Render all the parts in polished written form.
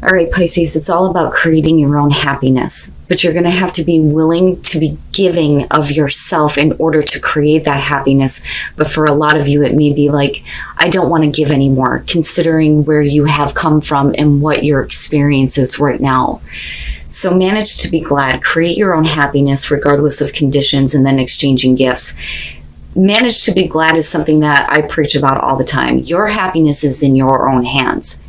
All right, Pisces, it's all about creating your own happiness, but you're going to have to be willing to be giving of yourself in order to create that happiness. But for a lot of you, it may be like, I don't want to give anymore, considering where you have come from and what your experience is right now. So manage to be glad, create your own happiness regardless of conditions, and then exchanging gifts. Manage to be glad is something that I preach about all the time. Your happiness is in your own hands.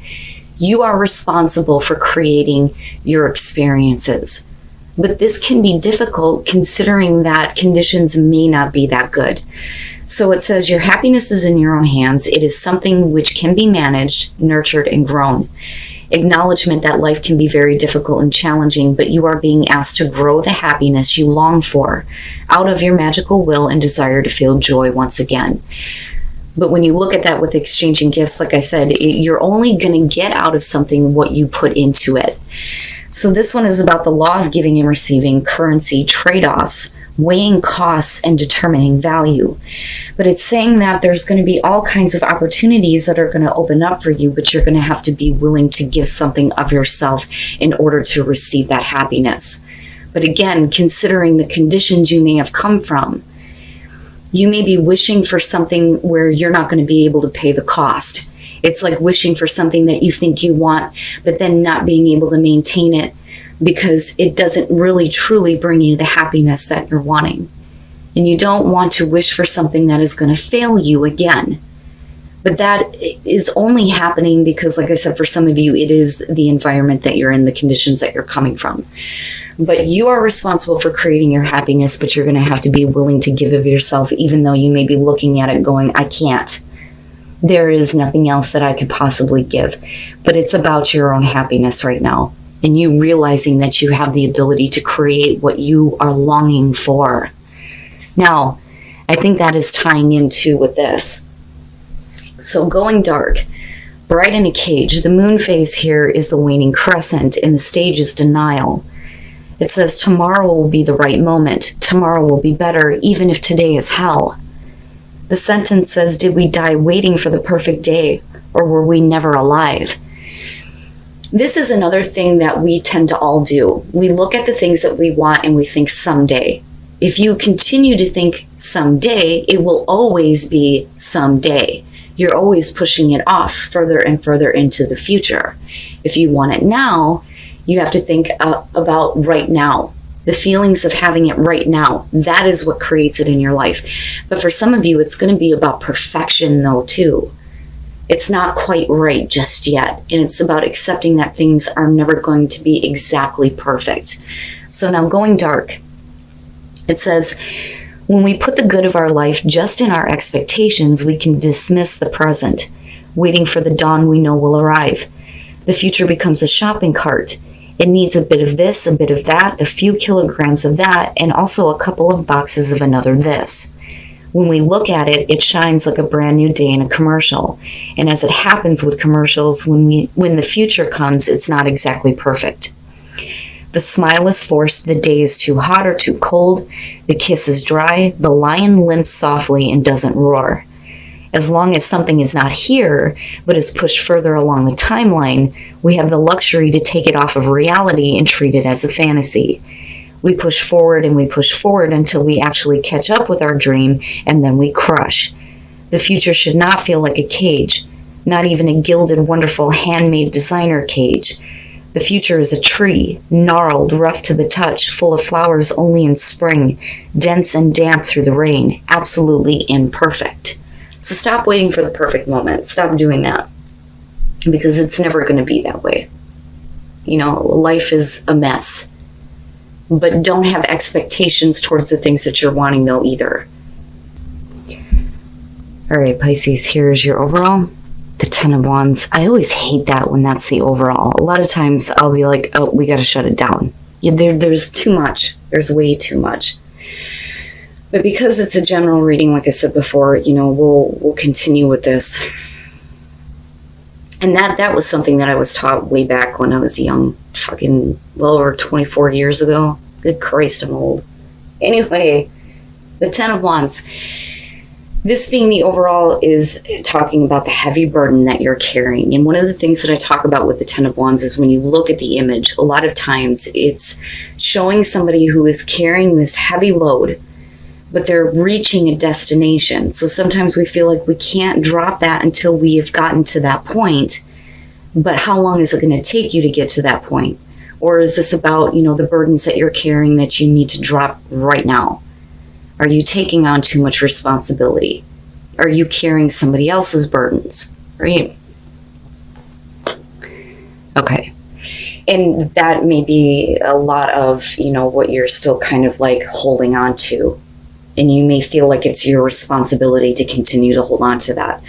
You are responsible for creating your experiences. But this can be difficult considering that conditions may not be that good. So it says your happiness is in your own hands. It is something which can be managed, nurtured, and grown. Acknowledgement that life can be very difficult and challenging, but you are being asked to grow the happiness you long for out of your magical will and desire to feel joy once again. But when you look at that with exchanging gifts, like I said, you're only going to get out of something what you put into it. So this one is about the law of giving and receiving, currency, trade-offs, weighing costs, and determining value. But it's saying that there's going to be all kinds of opportunities that are going to open up for you, but you're going to have to be willing to give something of yourself in order to receive that happiness. But again, considering the conditions you may have come from, you may be wishing for something where you're not going to be able to pay the cost. It's like wishing for something that you think you want, but then not being able to maintain it because it doesn't really truly bring you the happiness that you're wanting. And you don't want to wish for something that is going to fail you again. But that is only happening because, like I said, for some of you, it is the environment that you're in, the conditions that you're coming from. But you are responsible for creating your happiness, but you're going to have to be willing to give of yourself, even though you may be looking at it going, I can't. There is nothing else that I could possibly give. But it's about your own happiness right now, and you realizing that you have the ability to create what you are longing for. Now, I think that is tying into with this. So going dark, bright in a cage, the moon phase here is the waning crescent, and the stage is denial. It says tomorrow will be the right moment. Tomorrow will be better, even if today is hell. The sentence says, did we die waiting for the perfect day, or were we never alive? This is another thing that we tend to all do. We look at the things that we want and we think someday. If you continue to think someday, it will always be someday. You're always pushing it off further and further into the future. If you want it now, you have to think about right now, the feelings of having it right now. That is what creates it in your life. But for some of you, it's going to be about perfection though too. It's not quite right just yet. And it's about accepting that things are never going to be exactly perfect. So now going dark, it says, when we put the good of our life just in our expectations, we can dismiss the present, waiting for the dawn we know will arrive. The future becomes a shopping cart. It needs a bit of this, a bit of that, a few kilograms of that, and also a couple of boxes of another this. When we look at it, it shines like a brand new day in a commercial. And as it happens with commercials, when the future comes, it's not exactly perfect. The smile is forced, the day is too hot or too cold, the kiss is dry, the lion limps softly and doesn't roar. As long as something is not here, but is pushed further along the timeline, we have the luxury to take it off of reality and treat it as a fantasy. We push forward and we push forward until we actually catch up with our dream, and then we crush. The future should not feel like a cage, not even a gilded, wonderful, handmade designer cage. The future is a tree, gnarled, rough to the touch, full of flowers only in spring, dense and damp through the rain, absolutely imperfect. So stop waiting for the perfect moment. Stop doing that, because it's never going to be that way. You know, life is a mess. But don't have expectations towards the things that you're wanting though either. All right, Pisces, here's your overall. The 10 of Wands. I always hate that when that's the overall. A lot of times I'll be like, oh, we got to shut it down. Yeah, there's too much. There's way too much. But because it's a general reading, like I said before, you know, we'll continue with this. And that was something that I was taught way back when I was young, fucking well over 24 years ago. Good Christ, I'm old. Anyway, the 10 of Wands. This being the overall is talking about the heavy burden that you're carrying. And one of the things that I talk about with the Ten of Wands is when you look at the image, a lot of times it's showing somebody who is carrying this heavy load, but they're reaching a destination. So sometimes we feel like we can't drop that until we have gotten to that point. But how long is it going to take you to get to that point? Or is this about, the burdens that you're carrying that you need to drop right now? Are you taking on too much responsibility? Are you carrying somebody else's burdens? Right? Okay. And that may be a lot of, what you're still kind of like holding on to. And you may feel like it's your responsibility to continue to hold on to that.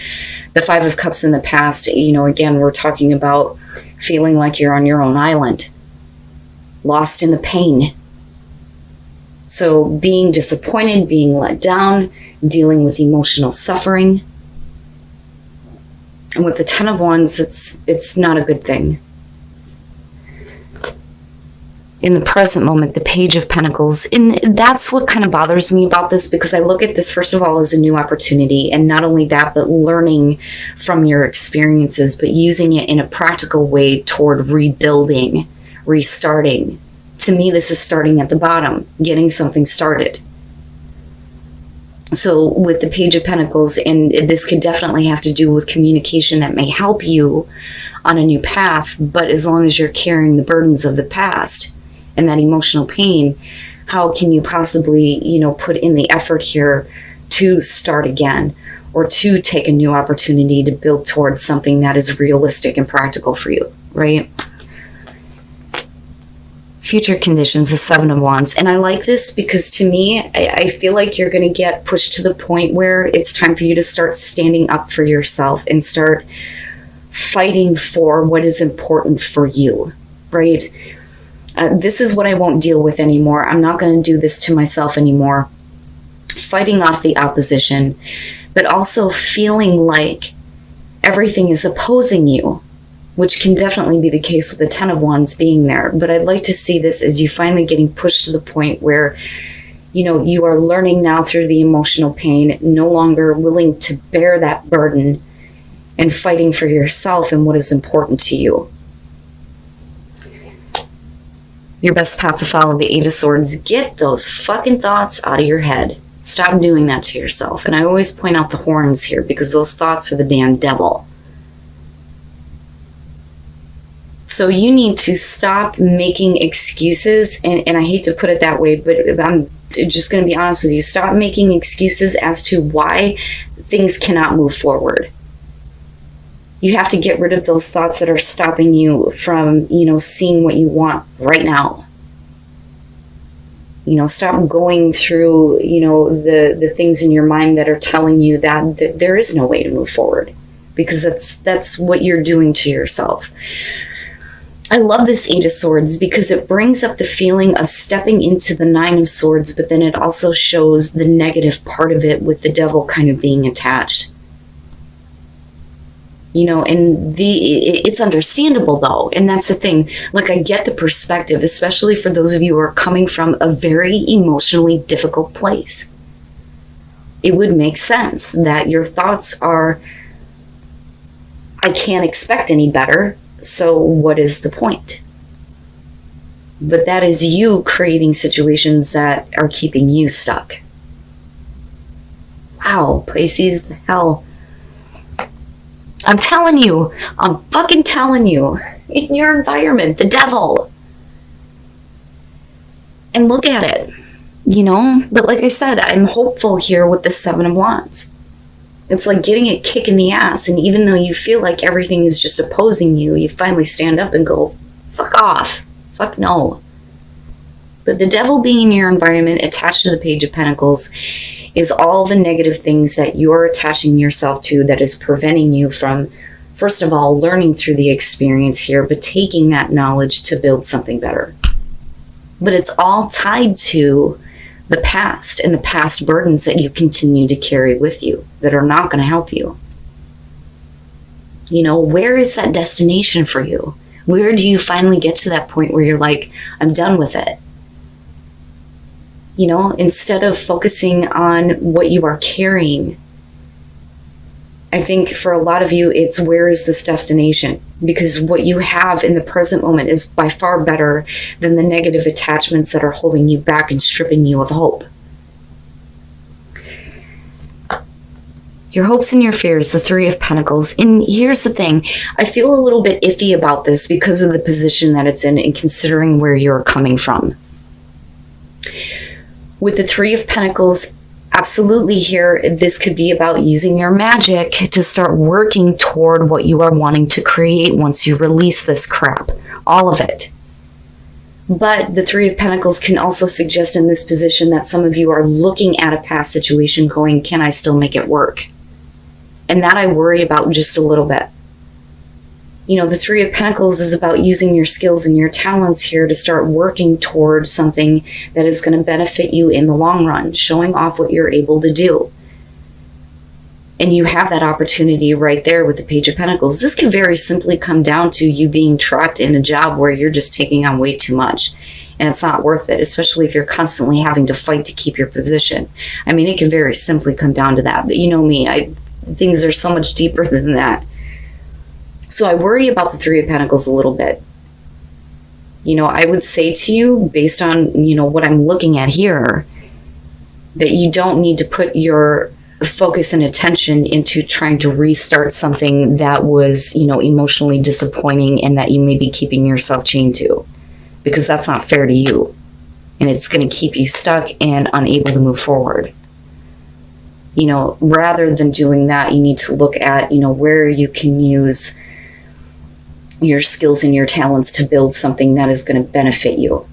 The Five of Cups in the past, again, we're talking about feeling like you're on your own island, lost in the pain. So being disappointed, being let down, dealing with emotional suffering. And with the Ten of Wands, it's not a good thing. In the present moment, the Page of Pentacles, and that's what kind of bothers me about this, because I look at this, first of all, as a new opportunity, and not only that, but learning from your experiences, but using it in a practical way toward rebuilding, restarting. To me, this is starting at the bottom, getting something started. So with the Page of Pentacles, and this could definitely have to do with communication that may help you on a new path, but as long as you're carrying the burdens of the past and that emotional pain, how can you possibly, put in the effort here to start again, or to take a new opportunity to build towards something that is realistic and practical for you, right? Future conditions, the Seven of Wands. And I like this because to me, I feel like you're going to get pushed to the point where it's time for you to start standing up for yourself and start fighting for what is important for you, right? This is what I won't deal with anymore. I'm not going to do this to myself anymore. Fighting off the opposition, but also feeling like everything is opposing you, which can definitely be the case with the Ten of Wands being there. But I'd like to see this as you finally getting pushed to the point where, you are learning now through the emotional pain, no longer willing to bear that burden and fighting for yourself and what is important to you. Your best path to follow, the Eight of Swords. Get those fucking thoughts out of your head. Stop doing that to yourself. And I always point out the horns here because those thoughts are the damn devil. So you need to stop making excuses, and I hate to put it that way, but I'm just going to be honest with you. Stop making excuses as to why things cannot move forward. You have to get rid of those thoughts that are stopping you from, seeing what you want right now. Stop going through, the things in your mind that are telling you that there is no way to move forward, because that's what you're doing to yourself. I love this Eight of Swords because it brings up the feeling of stepping into the Nine of Swords, but then it also shows the negative part of it with the devil kind of being attached. And it's understandable though. And that's the thing. Like, I get the perspective, especially for those of you who are coming from a very emotionally difficult place. It would make sense that your thoughts are, I can't expect any better. So what is the point? But that is you creating situations that are keeping you stuck. Wow, Pisces, the hell. I'm telling you, I'm fucking telling you, in your environment, the devil. And look at it, But like I said, I'm hopeful here with the Seven of Wands. It's like getting a kick in the ass, and even though you feel like everything is just opposing you, you finally stand up and go, fuck off, fuck no. But the devil being in your environment, attached to the Page of Pentacles, is all the negative things that you're attaching yourself to that is preventing you from, first of all, learning through the experience here, but taking that knowledge to build something better. But it's all tied to the past and the past burdens that you continue to carry with you that are not going to help you. Where is that destination for you? Where do you finally get to that point where you're like, I'm done with it? Instead of focusing on what you are carrying I think for a lot of you, it's where is this destination? Because what you have in the present moment is by far better than the negative attachments that are holding you back and stripping you of hope. Your hopes and your fears, the Three of Pentacles. And here's the thing, I feel a little bit iffy about this because of the position that it's in and considering where you're coming from. With the Three of Pentacles, absolutely here, this could be about using your magic to start working toward what you are wanting to create once you release this crap, all of it. But the Three of Pentacles can also suggest in this position that some of you are looking at a past situation going, can I still make it work? And that I worry about just a little bit. You know, the Three of Pentacles is about using your skills and your talents here to start working toward something that is going to benefit you in the long run, showing off what you're able to do. And you have that opportunity right there with the Page of Pentacles. This can very simply come down to you being trapped in a job where you're just taking on way too much. And it's not worth it, especially if you're constantly having to fight to keep your position. I mean, it can very simply come down to that. But you know me, things are so much deeper than that. So I worry about the Three of Pentacles a little bit. You know, I would say to you, based on, you know, what I'm looking at here, that you don't need to put your focus and attention into trying to restart something that was, you know, emotionally disappointing and that you may be keeping yourself chained to, because that's not fair to you. And it's going to keep you stuck and unable to move forward. You know, rather than doing that, you need to look at, you know, where you can use your skills and your talents to build something that is going to benefit you.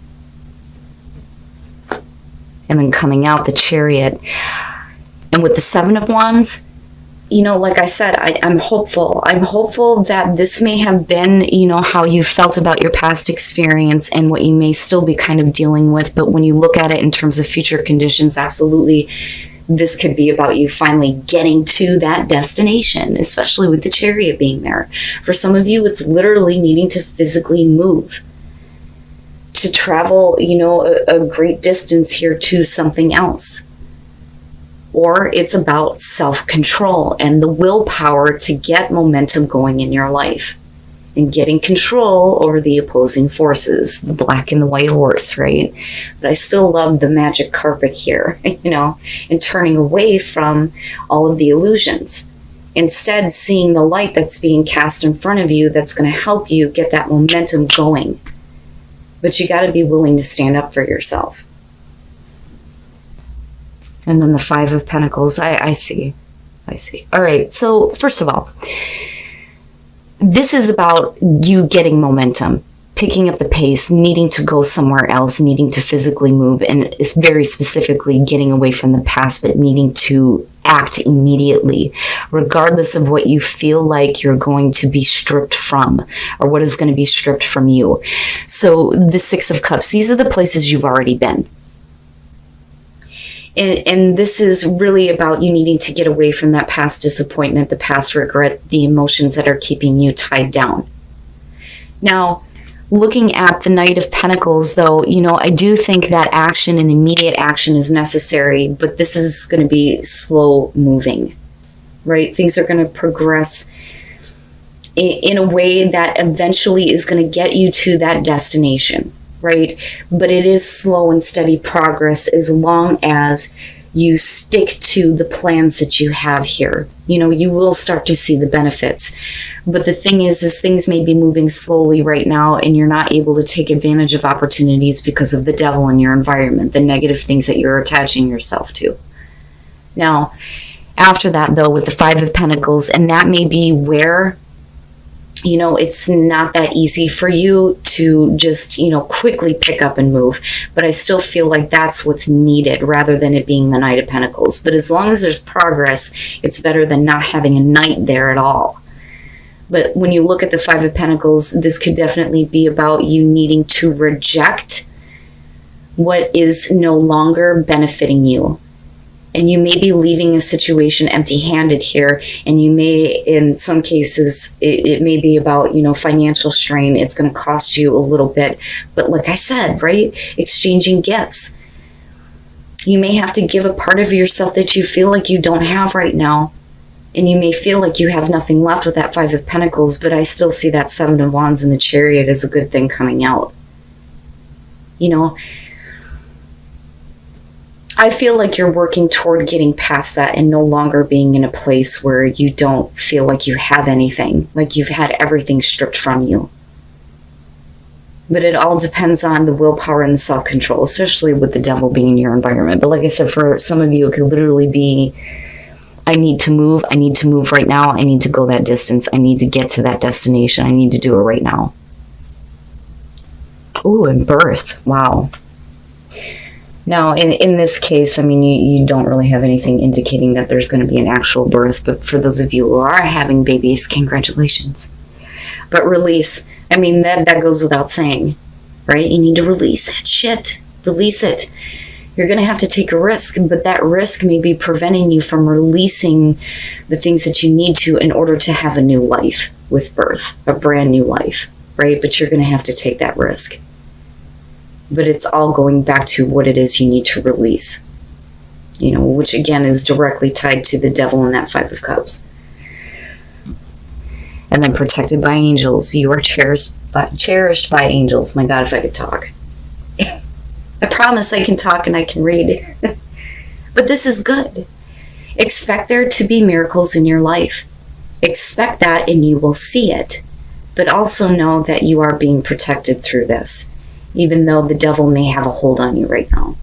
And then coming out, the Chariot. And with the Seven of Wands, you know, like I said, I'm hopeful. I'm hopeful that this may have been, you know, how you felt about your past experience and what you may still be kind of dealing with. But when you look at it in terms of future conditions, absolutely, this could be about you finally getting to that destination, especially with the Chariot being there. For some of you, it's literally needing to physically move, to travel, you know, a great distance here to something else. Or it's about self-control and the willpower to get momentum going in your life and getting control over the opposing forces, the black and the white horse, right? But I still love the magic carpet here, you know, and turning away from all of the illusions. Instead, seeing the light that's being cast in front of you that's going to help you get that momentum going. But you got to be willing to stand up for yourself. And then the Five of Pentacles, I see. All right, so first of all, this is about you getting momentum, picking up the pace, needing to go somewhere else, needing to physically move, and it's very specifically getting away from the past, but needing to act immediately, regardless of what you feel like you're going to be stripped from or what is going to be stripped from you. So the Six of Cups, these are the places you've already been. And this is really about you needing to get away from that past disappointment, the past regret, the emotions that are keeping you tied down. Now, looking at the Knight of Pentacles, though, you know, I do think that action and immediate action is necessary, but this is going to be slow moving, right? Things are going to progress in a way that eventually is going to get you to that destination. Right? But it is slow and steady progress as long as you stick to the plans that you have here. You know, you will start to see the benefits. But the thing is things may be moving slowly right now and you're not able to take advantage of opportunities because of the devil in your environment, the negative things that you're attaching yourself to. Now, after that, though, with the Five of Pentacles, and that may be where, you know, it's not that easy for you to just, you know, quickly pick up and move. But I still feel like that's what's needed rather than it being the Knight of Pentacles. But as long as there's progress, it's better than not having a knight there at all. But when you look at the Five of Pentacles, this could definitely be about you needing to reject what is no longer benefiting you. And you may be leaving a situation empty-handed here, and you may, in some cases, it may be about, you know, financial strain. It's going to cost you a little bit. But like I said, right, exchanging gifts. You may have to give a part of yourself that you feel like you don't have right now And you may feel like you have nothing left with that Five of Pentacles, but I still see that Seven of Wands and the Chariot as a good thing coming out. You know, I feel like you're working toward getting past that and no longer being in a place where you don't feel like you have anything, like you've had everything stripped from you. But it all depends on the willpower and the self-control, especially with the Devil being in your environment. But like I said, for some of you, it could literally be, I need to move right now, I need to go that distance, I need to get to that destination, I need to do it right now. Ooh, and birth, wow. Now, in this case, I mean, you don't really have anything indicating that there's going to be an actual birth, but for those of you who are having babies, congratulations. But release, I mean, that goes without saying, right? You need to release that shit. Release it. You're going to have to take a risk, but that risk may be preventing you from releasing the things that you need to in order to have a new life with birth, a brand new life, right? But you're going to have to take that risk. But it's all going back to what it is you need to release, you know, which again is directly tied to the Devil in that Five of Cups. And then protected by angels. You are cherished by angels. My God, if I could talk. I promise I can talk and I can read. But this is good. Expect there to be miracles in your life. Expect that and you will see it. But also know that you are being protected through this, even though the Devil may have a hold on you right now.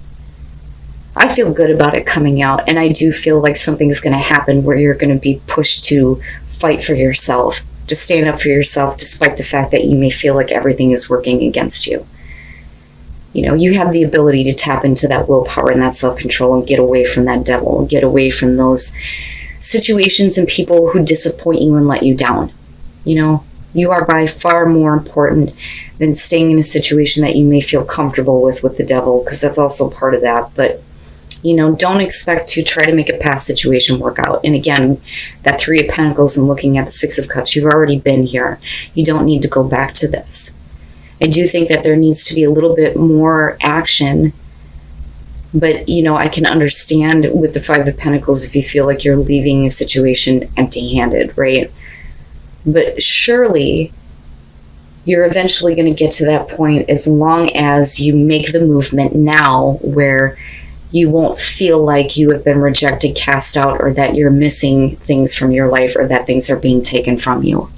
I feel good about it coming out, and I do feel like something's going to happen where you're going to be pushed to fight for yourself, to stand up for yourself, despite the fact that you may feel like everything is working against you. You know, you have the ability to tap into that willpower and that self-control and get away from that Devil, get away from those situations and people who disappoint you and let you down. You know, you are by far more important than staying in a situation that you may feel comfortable with the Devil, because that's also part of that. But, you know, don't expect to try to make a past situation work out. And again, that Three of Pentacles and looking at the Six of Cups, you've already been here. You don't need to go back to this. I do think that there needs to be a little bit more action. But, you know, I can understand with the Five of Pentacles if you feel like you're leaving a situation empty-handed, right? But surely you're eventually going to get to that point as long as you make the movement now where you won't feel like you have been rejected, cast out, or that you're missing things from your life or that things are being taken from you.